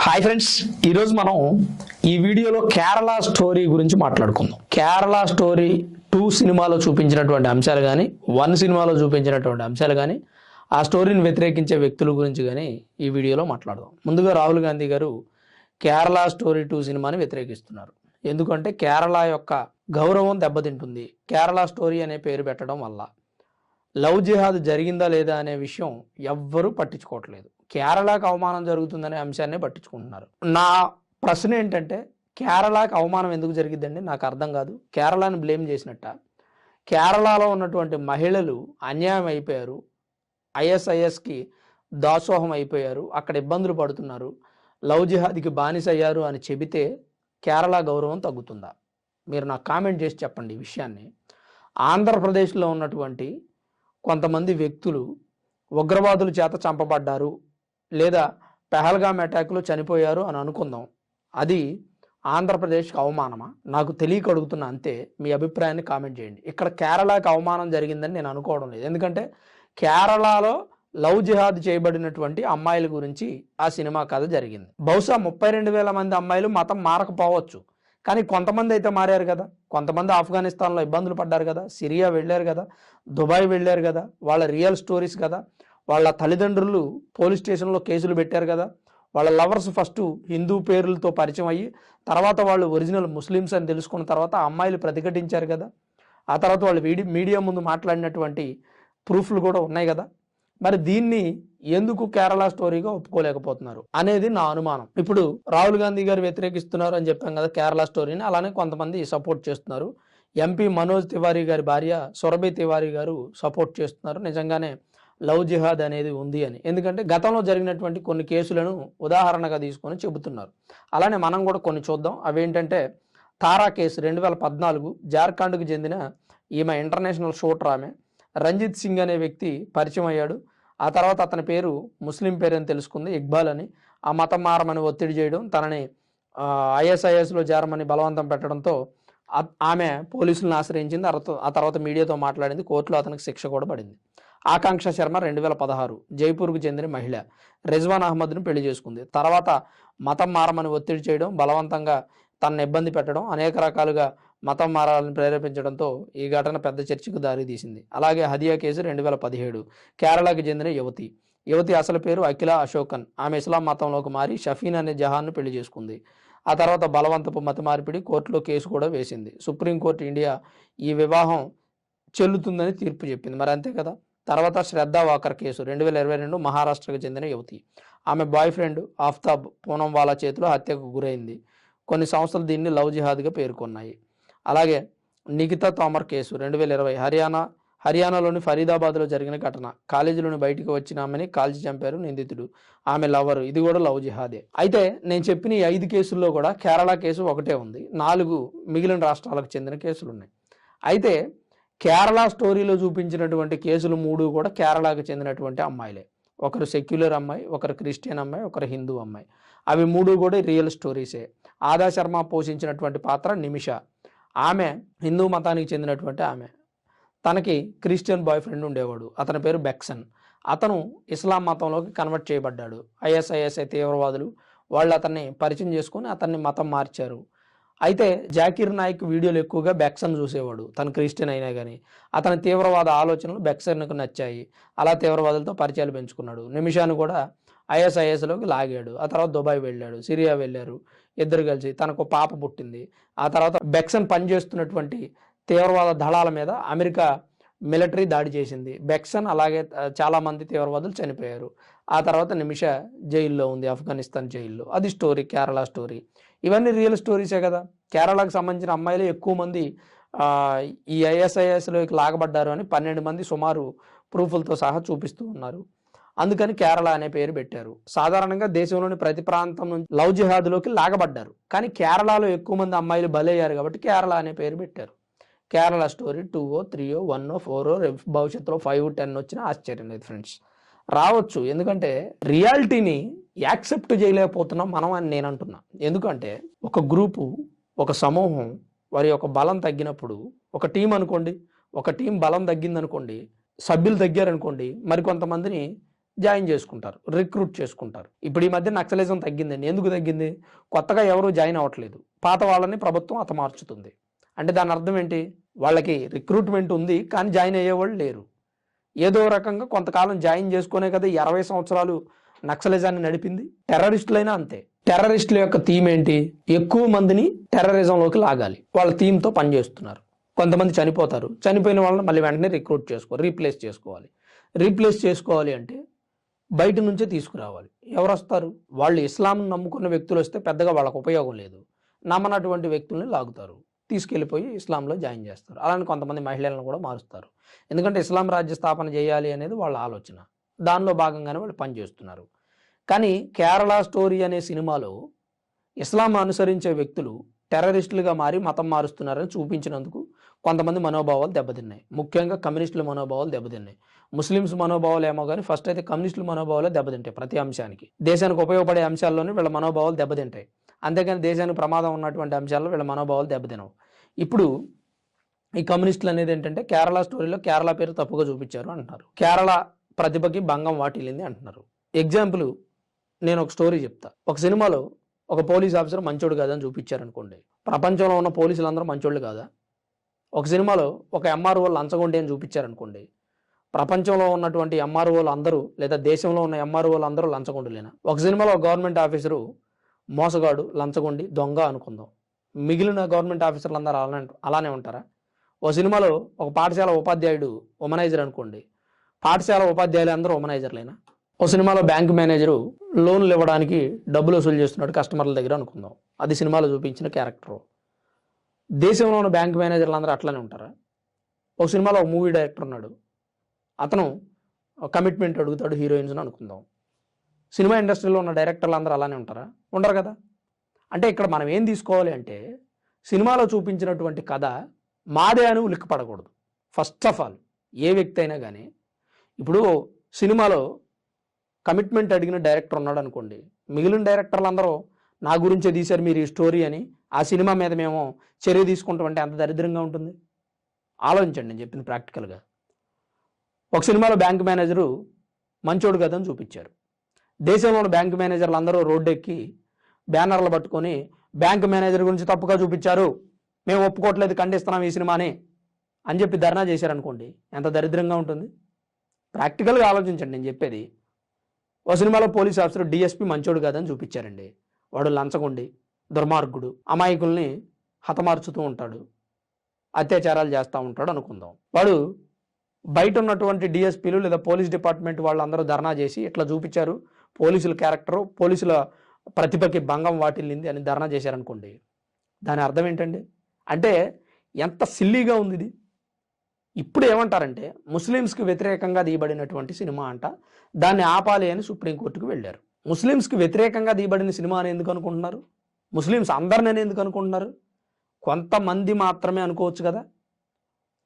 Hi friends, ఈరోజు మనం ఈ వీడియోలో కేరళ స్టోరీ గురించి మాట్లాడుకుందాం. కేరళ స్టోరీ 2 సినిమాలో చూపించినటువంటి అంశాలు కానీ 1 సినిమాలో చూపించినటువంటి అంశాలు కానీ ఆ స్టోరీని వ్యతిరేకించే వ్యక్తుల గురించి కానీ ఈ వీడియోలో మాట్లాడదాం. ముందుగా రాహుల్ గాంధీ గారు కేరళ స్టోరీ 2 సినిమాని వ్యతిరేకిస్తున్నారు. ఎందుకంటే కేరళ యొక్క గౌరవం దెబ్బతింటుంది కేరళ స్టోరీ అనే పేరు పెట్టడం వల్ల. లవ్ జిహాద్ జరిగిందా లేదా అనే విషయం ఎవ్వరూ పట్టించుకోవట్లేదు. కేరళకు అవమానం జరుగుతుందనే అంశాన్ని పట్టించుకుంటున్నారు. నా ప్రశ్న ఏంటంటే, కేరళకు అవమానం ఎందుకు జరిగిద్దండి? నాకు అర్థం కాదు. కేరళని బ్లేమ్ చేసినట్ట. కేరళలో ఉన్నటువంటి మహిళలు అన్యాయం అయిపోయారు, ఐఎస్ఐఎస్కి దాసోహం అయిపోయారు, అక్కడ ఇబ్బందులు పడుతున్నారు, లవ్ జిహాద్కి బానిస అయ్యారు అని చెబితే కేరళ గౌరవం తగ్గుతుందా? మీరు నాకు కామెంట్ చేసి చెప్పండి ఈ విషయాన్ని. ఆంధ్రప్రదేశ్లో ఉన్నటువంటి కొంతమంది వ్యక్తులు ఉగ్రవాదుల చేత చంపబడ్డారు లేదా పెహల్గామ్ అటాక్లో చనిపోయారు అని అనుకుందాం. అది ఆంధ్రప్రదేశ్కి అవమానమా? నాకు తెలియక అడుగుతున్నా అంతే. మీ అభిప్రాయాన్ని కామెంట్ చేయండి. ఇక్కడ కేరళకి అవమానం జరిగిందని నేను అనుకోవడం లేదు. ఎందుకంటే కేరళలో లవ్ జిహాద్ చేయబడినటువంటి అమ్మాయిల గురించి ఆ సినిమా కథ జరిగింది. బహుశా 32,000 మంది అమ్మాయిలు మతం మారకపోవచ్చు, కానీ కొంతమంది అయితే మారారు కదా. కొంతమంది ఆఫ్ఘనిస్తాన్లో ఇబ్బందులు పడ్డారు కదా, సిరియా వెళ్ళారు కదా, దుబాయ్ వెళ్ళారు కదా. వాళ్ళ రియల్ స్టోరీస్ కదా. వాళ్ళ తల్లిదండ్రులు పోలీస్ స్టేషన్లో కేసులు పెట్టారు కదా. వాళ్ళ లవర్స్ ఫస్ట్ హిందూ పేర్లతో పరిచయం అయ్యి తర్వాత వాళ్ళు ఒరిజినల్ ముస్లిమ్స్ అని తెలుసుకున్న తర్వాత ఆ అమ్మాయిలు ప్రతిఘటించారు కదా. ఆ తర్వాత వాళ్ళు మీడియా ముందు మాట్లాడినటువంటి ప్రూఫ్లు కూడా ఉన్నాయి కదా. మరి దీన్ని ఎందుకు కేరళ స్టోరీగా ఒప్పుకోలేకపోతున్నారు అనేది నా అనుమానం. ఇప్పుడు రాహుల్ గాంధీ గారు వ్యతిరేకిస్తున్నారు అని చెప్పాం కదా కేరళ స్టోరీని, అలానే కొంతమంది సపోర్ట్ చేస్తున్నారు. ఎంపీ మనోజ్ తివారీ గారి భార్య సురభి తివారీ గారు సపోర్ట్ చేస్తున్నారు. నిజంగానే లవ్ జిహాద్ అనేది ఉంది అని. ఎందుకంటే గతంలో జరిగినటువంటి కొన్ని కేసులను ఉదాహరణగా తీసుకొని చెబుతున్నారు. అలానే మనం కూడా కొన్ని చూద్దాం. అవేంటంటే తారా కేసు 2014 జార్ఖండ్కు చెందిన ఈమె ఇంటర్నేషనల్ షూటర్. ఆమె రంజిత్ సింగ్ అనే వ్యక్తి పరిచయం అయ్యాడు. ఆ తర్వాత అతని పేరు ముస్లిం పేరు అని తెలుసుకుంది, ఇక్బాల్ అని. ఆ మతం మారమని ఒత్తిడి చేయడం, తనని ఐఎస్ఐఎస్లో చేరమని బలవంతం పెట్టడంతో ఆమె పోలీసులను ఆశ్రయించింది. ఆ తర్వాత మీడియాతో మాట్లాడింది. కోర్టులో అతనికి శిక్ష కూడా పడింది. ఆకాంక్ష శర్మ 2016 జైపూర్కు చెందిన మహిళ రిజ్వాన్ అహ్మద్ను పెళ్లి చేసుకుంది. తర్వాత మతం మారమని ఒత్తిడి చేయడం, బలవంతంగా తనను ఇబ్బంది పెట్టడం, అనేక రకాలుగా మతం మారాలని ప్రేరేపించడంతో ఈ ఘటన పెద్ద చర్చకు దారితీసింది. అలాగే హదియా కేసు 2017 కేరళకు చెందిన యువతి అసలు పేరు అఖిల అశోకన్. ఆమె ఇస్లాం మతంలోకి మారి షఫీన్ అనే జహాన్ను పెళ్లి చేసుకుంది. ఆ తర్వాత బలవంతపు మత మార్పిడి కోర్టులో కేసు కూడా వేసింది. సుప్రీంకోర్టు ఇండియా ఈ వివాహం చెల్లుతుందని తీర్పు చెప్పింది. మరి అంతే కదా. తర్వాత శ్రద్ధా వాకర్ కేసు 2022 మహారాష్ట్రకు చెందిన యువతి. ఆమె బాయ్ ఫ్రెండ్ ఆఫ్తాబ్ పూనంవాలా చేతిలో హత్యకు గురైంది. కొన్ని సంస్థలు దీన్ని లవ్ జిహాద్గా పేర్కొన్నాయి. అలాగే నిఖితా తోమర్ కేసు 2020 హర్యానాలోని ఫరీదాబాద్లో జరిగిన ఘటన. కాలేజీలోని బయటికి వచ్చిన ఆమెని కాల్చి చంపారు నిందితుడు, ఆమె లవరు. ఇది కూడా లవ్ జిహాదే. అయితే నేను చెప్పిన ఈ 5 కేసుల్లో కూడా కేరళ కేసు ఒకటే ఉంది. 4 మిగిలిన రాష్ట్రాలకు చెందిన కేసులు ఉన్నాయి. అయితే కేరళ స్టోరీలో చూపించినటువంటి కేసులు 3 కూడా కేరళకు చెందినటువంటి అమ్మాయిలే. ఒకరు సెక్యులర్ అమ్మాయి, ఒకరు క్రిస్టియన్ అమ్మాయి, ఒకరు హిందూ అమ్మాయి. అవి 3 కూడా రియల్ స్టోరీసే. ఆదా శర్మ పోషించినటువంటి పాత్ర నిమిష. ఆమె హిందూ మతానికి చెందినటువంటి ఆమె. తనకి క్రిస్టియన్ బాయ్ ఫ్రెండ్ ఉండేవాడు, అతని పేరు బెక్సన్. అతను ఇస్లాం మతంలోకి కన్వర్ట్ చేయబడ్డాడు. ఐఎస్ఐఎస్ఐ తీవ్రవాదులు వాళ్ళు అతన్ని పరిచయం చేసుకొని అతన్ని మతం మార్చారు. అయితే జాకీర్ నాయక్ వీడియోలు ఎక్కువగా బెక్సన్ చూసేవాడు, తను క్రిస్టియన్ అయినా కానీ. అతని తీవ్రవాద ఆలోచనలు బెక్సన్కు నచ్చాయి. అలా తీవ్రవాదులతో పరిచయాలు పెంచుకున్నాడు. నిమిషాన్ని కూడా ఐఎస్ఐఎస్లోకి లాగాడు. ఆ తర్వాత దుబాయ్ వెళ్ళాడు, సిరియా వెళ్ళారు ఇద్దరు కలిసి. తనకు పాప పుట్టింది. ఆ తర్వాత బెక్సన్ పనిచేస్తున్నటువంటి తీవ్రవాద దళాల మీద అమెరికా మిలిటరీ దాడి చేసింది. బెక్సన్ అలాగే చాలామంది తీవ్రవాదులు చనిపోయారు. ఆ తర్వాత నిమిష జైల్లో ఉంది, ఆఫ్ఘనిస్తాన్ జైల్లో. అది స్టోరీ, కేరళ స్టోరీ. ఇవన్నీ రియల్ స్టోరీసే కదా. కేరళకు సంబంధించిన అమ్మాయిలు ఎక్కువ మంది ఈ ఐఎస్ఐఎస్లోకి లాగబడ్డారు అని 12 మంది సుమారు ప్రూఫ్లతో సహా చూపిస్తూ ఉన్నారు. అందుకని కేరళ అనే పేరు పెట్టారు. సాధారణంగా దేశంలోని ప్రతి ప్రాంతం నుంచి లవ్ జిహాద్లోకి లాగబడ్డారు, కానీ కేరళలో ఎక్కువ మంది అమ్మాయిలు బలయ్యారు కాబట్టి కేరళ అనే పేరు పెట్టారు. కేరళ స్టోరీ 2, 3, 1, 4 భవిష్యత్తులో 5, 10 వచ్చినా ఆశ్చర్యం లేదు ఫ్రెండ్స్. రావచ్చు, ఎందుకంటే రియాలిటీని యాక్సెప్ట్ చేయలేకపోతున్నాం మనం అని నేను అంటున్నా. ఎందుకంటే ఒక గ్రూపు, ఒక సమూహం వారి యొక్క బలం తగ్గినప్పుడు, ఒక టీం అనుకోండి, ఒక టీం బలం తగ్గిందనుకోండి, సభ్యులు తగ్గారనుకోండి, మరికొంతమందిని జాయిన్ చేసుకుంటారు, రిక్రూట్ చేసుకుంటారు. ఇప్పుడు ఈ మధ్య నక్సలిజం తగ్గిందండి. ఎందుకు తగ్గింది? కొత్తగా ఎవరు జాయిన్ అవ్వట్లేదు, పాత వాళ్ళని ప్రభుత్వం హతమార్చుతుంది. అంటే దాని అర్థం ఏంటి? వాళ్ళకి రిక్రూట్మెంట్ ఉంది కానీ జాయిన్ అయ్యేవాళ్ళు లేరు. ఏదో రకంగా కొంతకాలం జాయిన్ చేసుకునే కదా 20 సంవత్సరాలు నక్సలిజాన్ని నడిపింది. టెర్రరిస్టులైనా అంతే. టెర్రరిస్టుల యొక్క థీమ్ ఏంటి? ఎక్కువ మందిని టెర్రరిజంలోకి లాగాలి. వాళ్ళ థీమ్తో పనిచేస్తున్నారు. కొంతమంది చనిపోతారు, చనిపోయిన వాళ్ళని మళ్ళీ వెంటనే రిక్రూట్ చేసుకోవాలి, రీప్లేస్ చేసుకోవాలి అంటే బయట నుంచే తీసుకురావాలి. ఎవరు వస్తారు? వాళ్ళు ఇస్లాంను నమ్ముకున్న వ్యక్తులు వస్తే పెద్దగా వాళ్ళకు ఉపయోగం లేదు. నమ్మనటువంటి వ్యక్తుల్ని లాగుతారు, తీసుకెళ్ళిపోయి ఇస్లాంలో జాయిన్ చేస్తారు. అలానే కొంతమంది మహిళలను కూడా మారుస్తారు. ఎందుకంటే ఇస్లాం రాజ్య స్థాపన చేయాలి అనేది వాళ్ళ ఆలోచన. దానిలో భాగంగానే వాళ్ళు పనిచేస్తున్నారు. కానీ కేరళ స్టోరీ అనే సినిమాలో ఇస్లాం అనుసరించే వ్యక్తులు టెర్రరిస్టులుగా మారి మతం మారుస్తున్నారని చూపించినందుకు కొంతమంది మనోభావాలు దెబ్బతిన్నాయి. ముఖ్యంగా కమ్యూనిస్టుల మనోభావాలు దెబ్బతిన్నాయి. ముస్లిమ్స్ మనోభావాలు ఏమో కానీ ఫస్ట్ అయితే కమ్యూనిస్టుల మనోభావాలు దెబ్బతింటాయి. ప్రతి అంశానికి, దేశానికి ఉపయోగపడే అంశాల్లోనే వీళ్ళ మనోభావాలు దెబ్బతింటాయి. అంతేకాని దేశానికి ప్రమాదం ఉన్నటువంటి అంశాల్లో వీళ్ళ మనోభావాలు దెబ్బతినవు. ఇప్పుడు ఈ కమ్యూనిస్టులు అనేది ఏంటంటే కేరళ స్టోరీలో కేరళ పేరు తప్పుగా చూపించారు అంటున్నారు. కేరళ ప్రతిభకి భంగం వాటిల్లింది అంటున్నారు. ఎగ్జాంపుల్ నేను ఒక స్టోరీ చెప్తా. ఒక సినిమాలో ఒక పోలీస్ ఆఫీసర్ మంచోడు కాదని చూపించారనుకోండి. ప్రపంచంలో ఉన్న పోలీసులందరూ మంచోళ్ళు కాదా? ఒక సినిమాలో ఒక ఎంఆర్ఓ లంచగొండి అని చూపించారనుకోండి. ప్రపంచంలో ఉన్నటువంటి ఎంఆర్ఓలు అందరూ లేదా దేశంలో ఉన్న ఎంఆర్ఓలు అందరూ లంచగొండులేనా? ఒక సినిమాలో ఒక గవర్నమెంట్ ఆఫీసరు మోసగాడు, లంచగొండి, దొంగ అనుకుందాం. మిగిలిన గవర్నమెంట్ ఆఫీసర్లు అందరూ అలానే ఉంటారా? ఓ సినిమాలో ఒక పాఠశాల ఉపాధ్యాయుడు ఉమనైజర్ అనుకోండి. పాఠశాల ఉపాధ్యాయులు అందరూ ఉమనైజర్లేనా? ఓ సినిమాలో బ్యాంక్ మేనేజరు లోన్లు ఇవ్వడానికి డబ్బులు వసూలు చేస్తున్నాడు కస్టమర్ల దగ్గర అనుకుందాం. అది సినిమాలో చూపించిన క్యారెక్టరు. దేశంలో ఉన్న బ్యాంక్ మేనేజర్లు అందరూ అట్లనే ఉంటారా? ఒక సినిమాలో ఒక మూవీ డైరెక్టర్ ఉన్నాడు, అతను కమిట్మెంట్ అడుగుతాడు హీరోయిన్స్ని అనుకుందాం. సినిమా ఇండస్ట్రీలో ఉన్న డైరెక్టర్లు అందరూ అలానే ఉంటారా? ఉండరు కదా. అంటే ఇక్కడ మనం ఏం తీసుకోవాలి అంటే సినిమాలో చూపించినటువంటి కథ మాదే అని ఉలిక్కిపడకూడదు. ఫస్ట్ ఆఫ్ ఆల్ ఏ వ్యక్తి అయినా కానీ, ఇప్పుడు సినిమాలో కమిట్మెంట్ అడిగిన డైరెక్టర్ ఉన్నాడు అనుకోండి, మిగిలిన డైరెక్టర్లు అందరూ నా గురించే తీశారు మీరు ఈ స్టోరీ అని ఆ సినిమా మీద మేము చర్య తీసుకుంటామంటే ఎంత దరిద్రంగా ఉంటుంది. ఆలోచించండి, నేను చెప్పింది ప్రాక్టికల్గా. ఒక సినిమాలో బ్యాంక్ మేనేజరు మంచోడు కదని చూపించారు. దేశంలోని బ్యాంక్ మేనేజర్లు అందరూ రోడ్డు ఎక్కి బ్యానర్లు పట్టుకొని బ్యాంక్ మేనేజర్ గురించి తప్పుగా చూపించారు, మేము ఒప్పుకోవట్లేదు, ఖండిస్తున్నాం ఈ సినిమాని అని చెప్పి ధర్నా చేశారనుకోండి, ఎంత దరిద్రంగా ఉంటుంది. ప్రాక్టికల్గా ఆలోచించండి నేను చెప్పేది. ఓ సినిమాలో పోలీస్ ఆఫీసర్ డిఎస్పీ మంచోడు కాదని చూపించారండి. వాడు లంచగొండి, దుర్మార్గుడు, అమాయకుల్ని హతమార్చుతూ ఉంటాడు, అత్యాచారాలు చేస్తూ ఉంటాడు అనుకుందాం. వాడు బయట ఉన్నటువంటి డిఎస్పీలు లేదా పోలీస్ డిపార్ట్మెంట్ వాళ్ళందరూ ధర్నా చేసి ఇట్లా చూపించారు, పోలీసుల క్యారెక్టరు, పోలీసుల ప్రతిభకి భంగం వాటిల్లింది అని ధర్నా చేశారనుకోండి. దాని అర్థం ఏంటండి? అంటే ఎంత సిల్లీగా ఉంది ఇది. ఇప్పుడు ఏమంటారంటే ముస్లిమ్స్కి వ్యతిరేకంగా తీయబడినటువంటి సినిమా అంట, దాన్ని ఆపాలి అని సుప్రీంకోర్టుకు వెళ్ళారు. ముస్లిమ్స్కి వ్యతిరేకంగా తీయబడిన సినిమా అని ఎందుకు అనుకుంటున్నారు? ముస్లిమ్స్ అందరిని ఎందుకు అనుకుంటున్నారు? కొంతమంది మాత్రమే అనుకోవచ్చు కదా.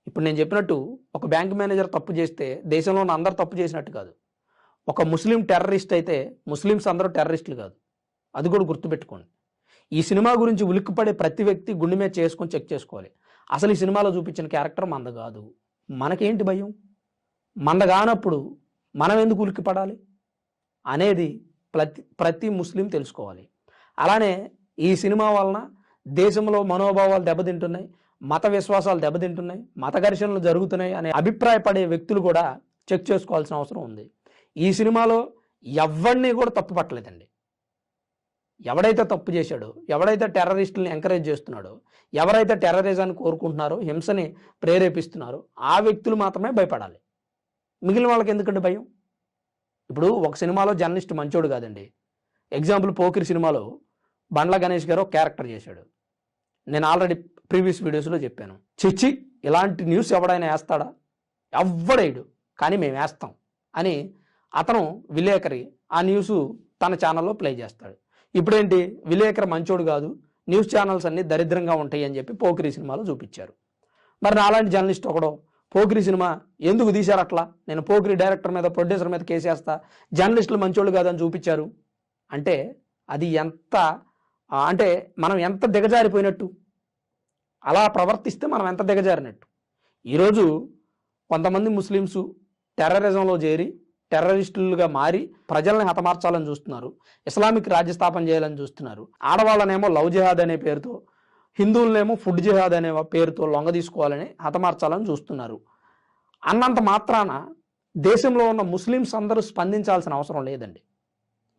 ఇప్పుడు నేను చెప్పినట్టు ఒక బ్యాంక్ మేనేజర్ తప్పు చేస్తే దేశంలో ఉన్న అందరు తప్పు చేసినట్టు కాదు. ఒక ముస్లిం టెర్రరిస్ట్ అయితే ముస్లిమ్స్ అందరూ టెర్రరిస్టులు కాదు, అది కూడా గుర్తుపెట్టుకోండి. ఈ సినిమా గురించి ఉలిక్కిపడే ప్రతి వ్యక్తి గుండె మీద చేసుకొని చెక్ చేసుకోవాలి. అసలు ఈ సినిమాలో చూపించిన క్యారెక్టర్ మంద కాదు, మనకేంటి భయం? మంద కానప్పుడు మనం ఎందుకు ఉలిక్కిపడాలి అనేది ప్రతి ముస్లిం తెలుసుకోవాలి. అలానే ఈ సినిమా వలన దేశంలో మనోభావాలు దెబ్బతింటున్నాయి, మత విశ్వాసాలు దెబ్బతింటున్నాయి, మత ఘర్షణలు జరుగుతున్నాయి అనే అభిప్రాయపడే వ్యక్తులు కూడా చెక్ చేసుకోవాల్సిన అవసరం ఉంది. ఈ సినిమాలో ఎవరిని కూడా తప్పు పట్టలేదండి. ఎవడైతే తప్పు చేశాడో, ఎవడైతే టెర్రరిస్టులను ఎంకరేజ్ చేస్తున్నాడో, ఎవరైతే టెర్రరిజాన్ని కోరుకుంటున్నారో, హింసని ప్రేరేపిస్తున్నారో ఆ వ్యక్తులు మాత్రమే భయపడాలి. మిగిలిన వాళ్ళకి ఎందుకంటే భయం? ఇప్పుడు ఒక సినిమాలో జర్నలిస్ట్ మంచోడు కాదండి. ఎగ్జాంపుల్ పోకిరి సినిమాలో బండ్ల గణేష్ గారు ఒక క్యారెక్టర్ చేశాడు. నేను ఆల్రెడీ ప్రీవియస్ వీడియోస్లో చెప్పాను. చిచ్చి ఇలాంటి న్యూస్ ఎవడైనా వేస్తాడా? ఎవ్వడేడు, కానీ మేము వేస్తాం అని అతను విలేకరి ఆ న్యూస్ తన ఛానల్లో ప్లే చేస్తాడు. ఇప్పుడేంటి, విలేకరి మంచోడు కాదు, న్యూస్ ఛానల్స్ అన్ని దరిద్రంగా ఉంటాయి అని చెప్పి పోకిరి సినిమాలో చూపించారు. మరి నాలాంటి జర్నలిస్ట్ ఒకడో పోకిరి సినిమా ఎందుకు తీశారు అట్లా, నేను పోకిరి డైరెక్టర్ మీద ప్రొడ్యూసర్ మీద కేసేస్తా, జర్నలిస్టులు మంచోళ్ళు కాదని చూపించారు అంటే అది ఎంత అంటే మనం ఎంత దిగజారిపోయినట్టు, అలా ప్రవర్తిస్తే మనం ఎంత దిగజారినట్టు. ఈరోజు కొంతమంది ముస్లిమ్స్ టెర్రరిజంలో చేరి టెర్రరిస్టులుగా మారి ప్రజల్ని హతమార్చాలని చూస్తున్నారు, ఇస్లామిక్ రాజ్యస్థాపన చేయాలని చూస్తున్నారు. ఆడవాళ్ళనేమో లవ్ జిహాద్ అనే పేరుతో, హిందువులనేమో ఫుడ్ జిహాద్ అనే పేరుతో లొంగ తీసుకోవాలని హతమార్చాలని చూస్తున్నారు. అన్నంత మాత్రాన దేశంలో ఉన్న ముస్లిమ్స్ అందరూ స్పందించాల్సిన అవసరం లేదండి.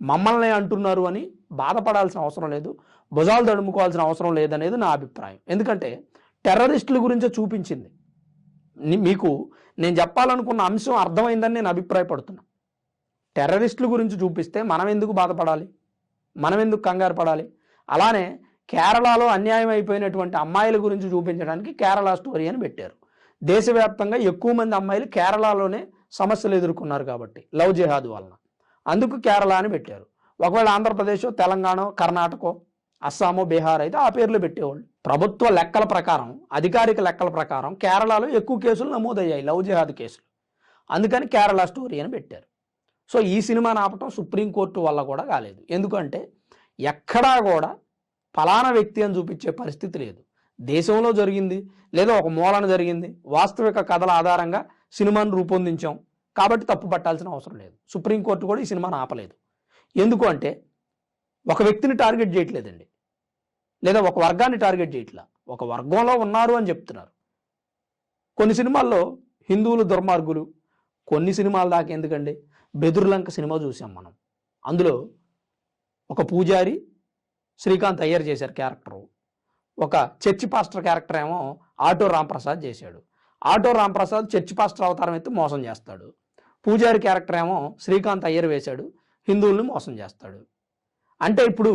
మమ్మల్ని అంటున్నారు అని బాధపడాల్సిన అవసరం లేదు, భుజాలు తడుముకోవాల్సిన అవసరం లేదనేది నా అభిప్రాయం. ఎందుకంటే టెర్రరిస్టుల గురించే చూపించింది. మీకు నేను చెప్పాలనుకున్న అంశం అర్థమైందని నేను అభిప్రాయపడుతున్నా. టెర్రరిస్టుల గురించి చూపిస్తే మనం ఎందుకు బాధపడాలి, మనం ఎందుకు కంగారు పడాలి? అలానే కేరళలో అన్యాయం అయిపోయినటువంటి అమ్మాయిల గురించి చూపించడానికి కేరళ స్టోరీ అని పెట్టారు. దేశవ్యాప్తంగా ఎక్కువ మంది అమ్మాయిలు కేరళలోనే సమస్యలు ఎదుర్కొన్నారు కాబట్టి లవ్ జిహాద్ వలన, అందుకు కేరళ అని పెట్టారు. ఒకవేళ ఆంధ్రప్రదేశ్, తెలంగాణ, కర్ణాటక, అస్సాము, బీహార్ అయితే ఆ పేర్లు పెట్టేవాళ్ళు. ప్రభుత్వ లెక్కల ప్రకారం, అధికారిక లెక్కల ప్రకారం కేరళలో ఎక్కువ కేసులు నమోదయ్యాయి, లవ్ జిహాద్ కేసులు. అందుకని కేరళ స్టోరీ అని పెట్టారు. సో ఈ సినిమాని ఆపటం సుప్రీంకోర్టు వల్ల కూడా కాలేదు. ఎందుకంటే ఎక్కడా కూడా ఫలానా వ్యక్తి అని చూపించే పరిస్థితి లేదు. దేశంలో జరిగింది లేదా ఒక మూలన జరిగింది, వాస్తవిక కథల ఆధారంగా సినిమాను రూపొందించాం కాబట్టి తప్పు పట్టాల్సిన అవసరం లేదు. సుప్రీంకోర్టు కూడా ఈ సినిమాను ఆపలేదు. ఎందుకు అంటే ఒక వ్యక్తిని టార్గెట్ చేయట్లేదండి, లేదా ఒక వర్గాన్ని టార్గెట్ చేయట్లా, ఒక వర్గంలో ఉన్నారు అని చెప్తున్నారు. కొన్ని సినిమాల్లో హిందువులు దుర్మార్గులు, కొన్ని సినిమాల దాకా ఎందుకండి, బెదుర్లంక సినిమా చూసాం మనం. అందులో ఒక పూజారి శ్రీకాంత్ అయ్యర్ చేశారు క్యారెక్టరు, ఒక చర్చి పాస్టర్ క్యారెక్టర్ ఏమో ఆటో రాంప్రసాద్ చేశాడు. ఆటో రాంప్రసాద్ చర్చి పాస్టర్ అవతారం ఎత్తి మోసం చేస్తాడు. పూజారి క్యారెక్టర్ ఏమో శ్రీకాంత్ అయ్యర్ వేశాడు, హిందువుల్ని మోసం చేస్తాడు. అంటే ఇప్పుడు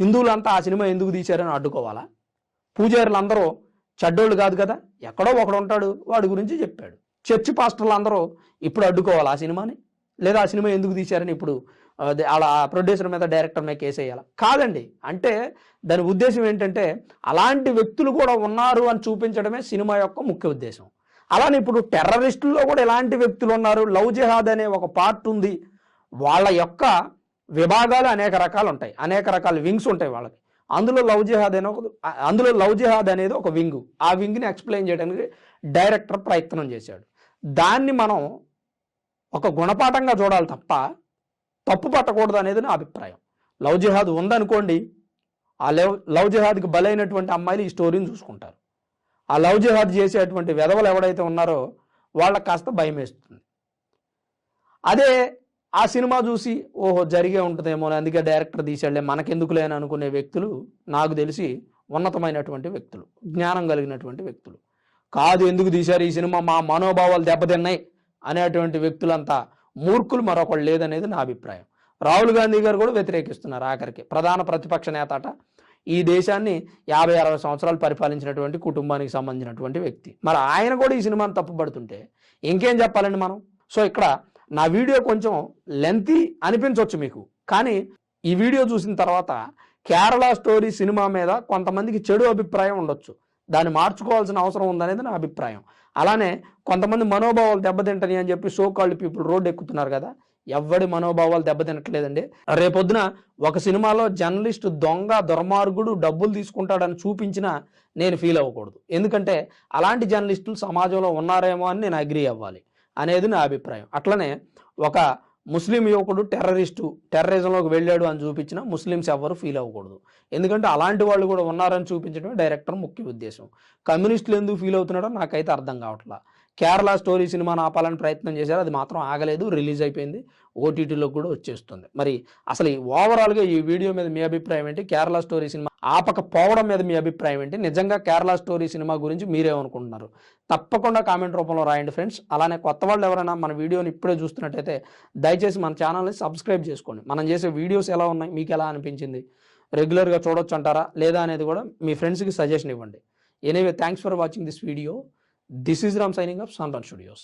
హిందువులంతా ఆ సినిమా ఎందుకు తీశారని అడ్డుకోవాలా? పూజారులు అందరూ చెడ్డోళ్ళు కాదు కదా, ఎక్కడో ఒకడు ఉంటాడు, వాడి గురించి చెప్పాడు. చర్చి పాస్టర్లు అందరూ ఇప్పుడు అడ్డుకోవాలి ఆ సినిమాని, లేదా ఆ సినిమా ఎందుకు తీశారని ఇప్పుడు అలా ప్రొడ్యూసర్ మీద, డైరెక్టర్ మీద కేసు వేయాలా? కాదండి. అంటే దాని ఉద్దేశం ఏంటంటే అలాంటి వ్యక్తులు కూడా ఉన్నారు అని చూపించడమే సినిమా యొక్క ముఖ్య ఉద్దేశం. అలానే ఇప్పుడు టెర్రరిస్టుల్లో కూడా ఎలాంటి వ్యక్తులు ఉన్నారు, లవ్ జిహాద్ అనే ఒక పార్ట్ ఉంది. వాళ్ళ యొక్క విభాగాలు అనేక రకాలు ఉంటాయి, అనేక రకాల వింగ్స్ ఉంటాయి వాళ్ళకి. అందులో లవ్ జిహాద్ అనేది ఒక వింగ్. ఆ వింగ్ని ఎక్స్ప్లెయిన్ చేయడానికి డైరెక్టర్ ప్రయత్నం చేశాడు. దాన్ని మనం ఒక గుణపాఠంగా చూడాలి తప్ప తప్పు పట్టకూడదు అనేది నా అభిప్రాయం. లవ్ జిహాద్ ఉందనుకోండి, ఆ లవ్ జిహాద్కి బలైనటువంటి అమ్మాయిలు ఈ స్టోరీని చూసుకుంటారు. ఆ లవ్ జిహాద్ చేసేటువంటి వెధవలు ఎవడైతే ఉన్నారో వాళ్ళకి కాస్త భయం వేస్తుంది. అదే ఆ సినిమా చూసి ఓహో జరిగే ఉంటుందేమో, అందుకే డైరెక్టర్ తీసాడులే మనకెందుకులే అని అనుకునే వ్యక్తులు నాకు తెలిసి ఉన్నతమైనటువంటి వ్యక్తులు, జ్ఞానం కలిగినటువంటి వ్యక్తులు కాదు. ఎందుకు తీశారు ఈ సినిమా, మా మనోభావాలు దెబ్బతిన్నాయి అనేటువంటి వ్యక్తులంతా మూర్ఖులు మరొకళ్ళు లేదనేది నా అభిప్రాయం. రాహుల్ గాంధీ గారు కూడా వ్యతిరేకిస్తున్నారు. ఆఖరికి ప్రధాన ప్రతిపక్ష నేతట, ఈ దేశాన్ని 50-60 సంవత్సరాలు పరిపాలించినటువంటి కుటుంబానికి సంబంధించినటువంటి వ్యక్తి. మరి ఆయన కూడా ఈ సినిమాను తప్పుపడుతుంటే ఇంకేం చెప్పాలండి మనం? సో ఇక్కడ నా వీడియో కొంచెం లెంతీ అనిపించవచ్చు మీకు, కానీ ఈ వీడియో చూసిన తర్వాత కేరళ స్టోరీ సినిమా మీద కొంతమందికి చెడు అభిప్రాయం ఉండొచ్చు, దాన్ని మార్చుకోవాల్సిన అవసరం ఉందనేది నా అభిప్రాయం. అలానే కొంతమంది మనోభావాలు దెబ్బతింటని అని చెప్పి సో కాల్డ్ పీపుల్ రోడ్డు ఎక్కుతున్నారు కదా, ఎవడి మనోభావాలు దెబ్బతినట్లేదండి. రేపొద్దున ఒక సినిమాలో జర్నలిస్ట్ దొంగ, దుర్మార్గుడు, డబ్బులు తీసుకుంటాడని చూపించినా నేను ఫీల్ అవ్వకూడదు. ఎందుకంటే అలాంటి జర్నలిస్టులు సమాజంలో ఉన్నారేమో అని నేను అగ్రీ అవ్వాలి అనేది నా అభిప్రాయం. అట్లనే ఒక ముస్లిం యువకుడు టెర్రరిజంలోకి వెళ్ళాడు అని చూపించినా ముస్లిమ్స్ ఎవ్వరు ఫీల్ అవ్వకూడదు. ఎందుకంటే అలాంటి వాళ్ళు కూడా ఉన్నారని చూపించడమే డైరెక్టర్ ముఖ్య ఉద్దేశం. కమ్యూనిస్టులు ఎందుకు ఫీల్ అవుతున్నాడో నాకైతే అర్థం కావట్లా. కేరళ స్టోరీ సినిమాను ఆపాలని ప్రయత్నం చేశారు, అది మాత్రం ఆగలేదు, రిలీజ్ అయిపోయింది, ఓటీటీలో కూడా వచ్చేస్తుంది. మరి అసలు ఓవరాల్గా ఈ వీడియో మీద మీ అభిప్రాయం ఏంటి? కేరళ స్టోరీ సినిమా ఆపకపోవడం మీద మీ అభిప్రాయం ఏంటి? నిజంగా కేరళ స్టోరీ సినిమా గురించి మీరేమనుకుంటున్నారు? తప్పకుండా కామెంట్ రూపంలో రాయండి ఫ్రెండ్స్. అలానే కొత్త వాళ్ళు ఎవరైనా మన వీడియోని ఇప్పుడే చూస్తున్నట్టయితే దయచేసి మన ఛానల్ని సబ్స్క్రైబ్ చేసుకోండి. మనం చేసే వీడియోస్ ఎలా ఉన్నాయి, మీకు ఎలా అనిపించింది, రెగ్యులర్గా చూడొచ్చు అంటారా లేదా అనేది కూడా మీ ఫ్రెండ్స్కి సజెషన్ ఇవ్వండి. Anyway, thanks for watching this video. This is Ram signing off, Sunrun Studios.